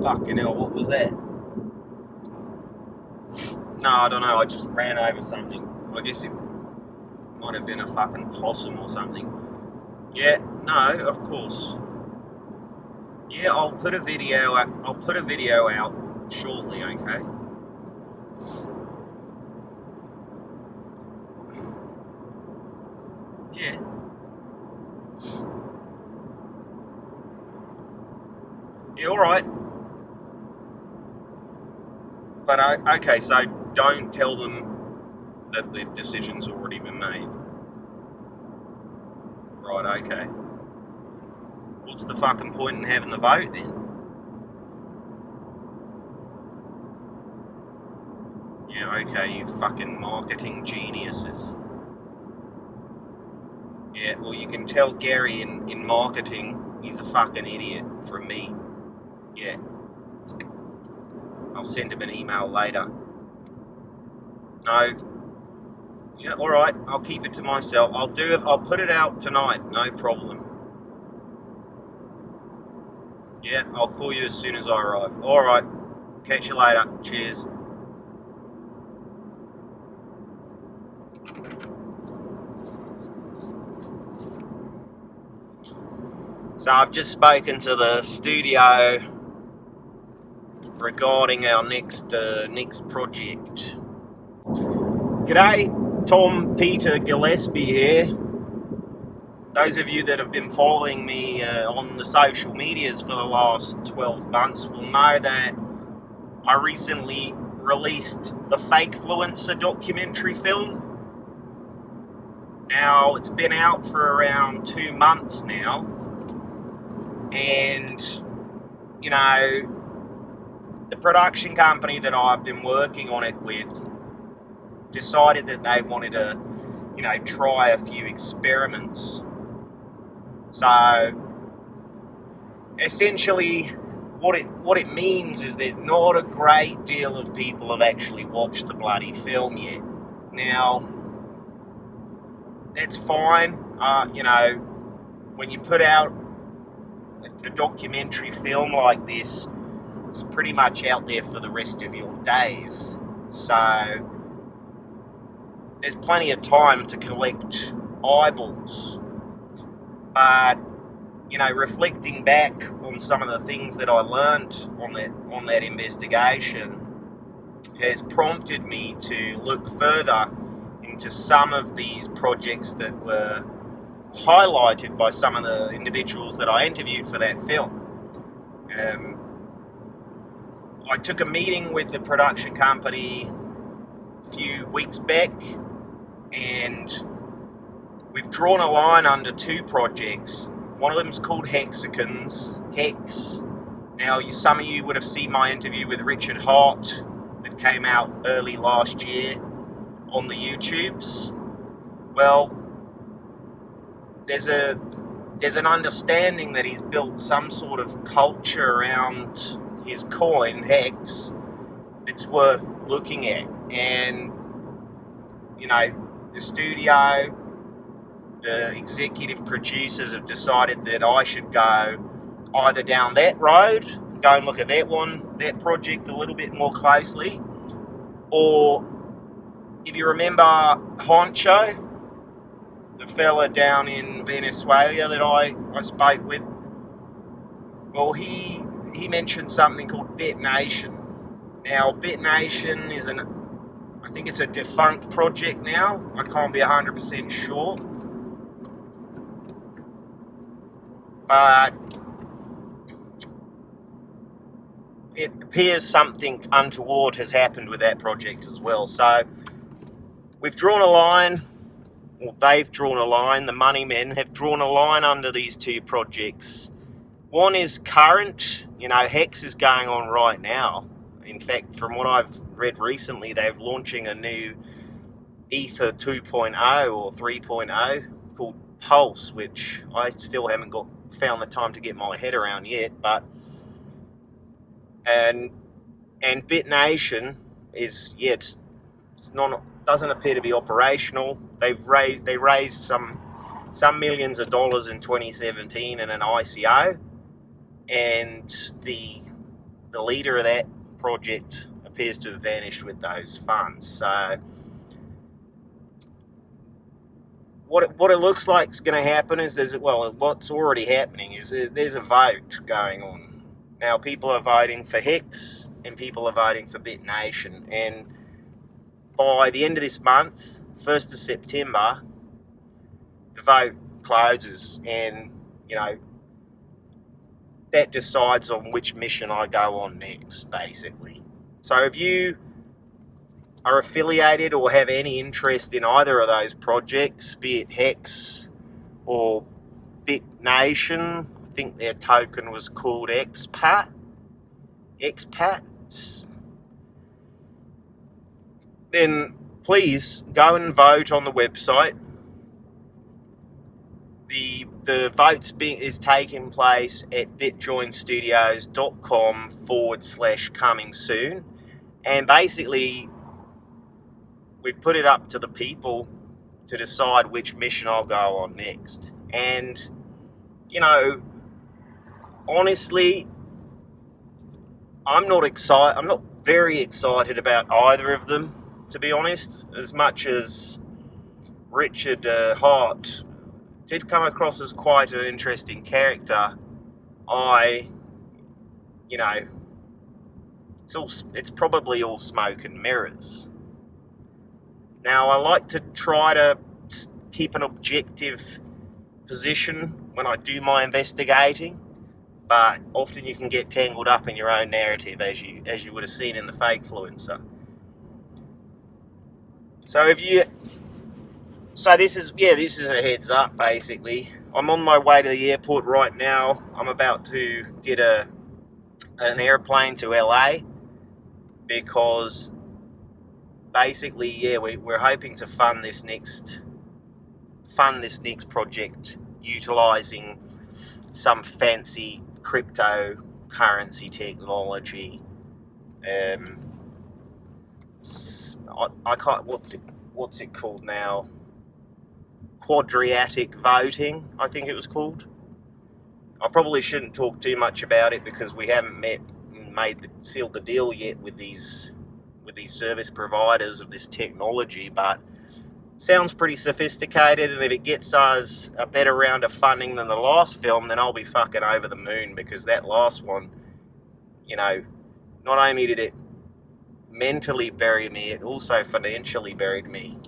Fucking hell, what was that? No, I don't know, I just ran over something. I guess it might have been a fucking possum or something. Yeah, no, of course. Yeah, I'll put a video out shortly, okay? Yeah. Yeah, alright. But, okay, so don't tell them that the decision's already been made. Right, okay. What's the fucking point in having the vote then? Yeah, okay, you fucking marketing geniuses. Yeah, well, you can tell Gary in marketing, he's a fucking idiot from me. Yeah. I'll send him an email later. No. Yeah, alright, I'll keep it to myself. I'll put it out tonight, no problem. Yeah, I'll call you as soon as I arrive. Alright, catch you later. Cheers. So I've just spoken to the studio regarding our next project. G'day, Tom Gillespie here. Those of you that have been following me on the social medias for the last 12 months will know that I recently released the Fakefluencer documentary film. Now, it's been out for around 2 months now, and, you know, the production company that I've been working on it with decided that they wanted to, you know, try a few experiments. So, essentially, what it means is that not a great deal of people have actually watched the bloody film yet. Now, that's fine. You know, when you put out a documentary film like this, it's pretty much out there for the rest of your days. So, there's plenty of time to collect eyeballs. But, you know, reflecting back on some of the things that I learnt on that investigation has prompted me to look further into some of these projects that were highlighted by some of the individuals that I interviewed for that film. I took a meeting with the production company a few weeks back, and we've drawn a line under 2 projects. One of them's called Hexicans, Hex. Now, some of you would have seen my interview with Richard Hart that came out early last year on the YouTubes. Well, there's an understanding that he's built some sort of culture around his coin, Hex, that's worth looking at. And, you know, the studio, the executive producers have decided that I should go either down that road, go and look at that project a little bit more closely, or if you remember Honcho, the fella down in Venezuela that I spoke with, well, he mentioned something called Bitnation. Now, Bitnation is I think it's a defunct project now. I can't be 100% sure. But it appears something untoward has happened with that project as well. So we've drawn a line, or they've drawn a line, the money men have drawn a line under these 2 projects. One is current, you know, Hex is going on right now. In fact, from what I've read recently, they're launching a new Ether 2.0 or 3.0 called Pulse, which I still haven't found the time to get my head around yet. But and Bitnation is, yeah, it's not, doesn't appear to be operational. They raised some millions of dollars in 2017 in an ICO, and the the leader of that project appears to have vanished with those funds. So what it looks like is going to happen is what's already happening is there's a vote going on. Now people are voting for Hex and people are voting for Bitnation, and by the end of this month, 1st of September, the vote closes, and that decides on which mission I go on next, basically. So if you are affiliated or have any interest in either of those projects, be it Hex or Bitnation, I think their token was called Expat, then please go and vote on the website. The votes is taking place at bitjoinstudios.com/coming soon, and basically we've put it up to the people to decide which mission I'll go on next. And honestly, I'm not very excited about either of them, to be honest. As much as Richard Hart did come across as quite an interesting character, it's probably all smoke and mirrors. Now, I like to try to keep an objective position when I do my investigating, but often you can get tangled up in your own narrative, as you would have seen in the Fakefluencer. So this is a heads up, basically. I'm on my way to the airport right now. I'm about to get an airplane to LA, because basically, we're hoping to fund this next project utilizing some fancy cryptocurrency technology. I can't. What's it called now? Quadratic voting, I think it was called. I probably shouldn't talk too much about it because we haven't sealed the deal yet with these service providers of this technology, but sounds pretty sophisticated, and if it gets us a better round of funding than the last film, then I'll be fucking over the moon, because that last one, not only did it mentally bury me, it also financially buried me,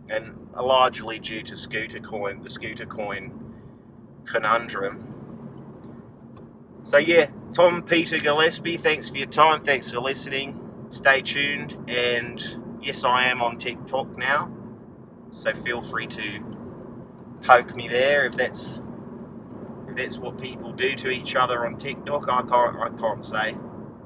and largely due to ScooterCoin, the ScooterCoin conundrum. So yeah, Tom Gillespie, thanks for your time, thanks for listening, stay tuned, and yes, I am on TikTok now, so feel free to poke me there if that's what people do to each other on TikTok. I can't say.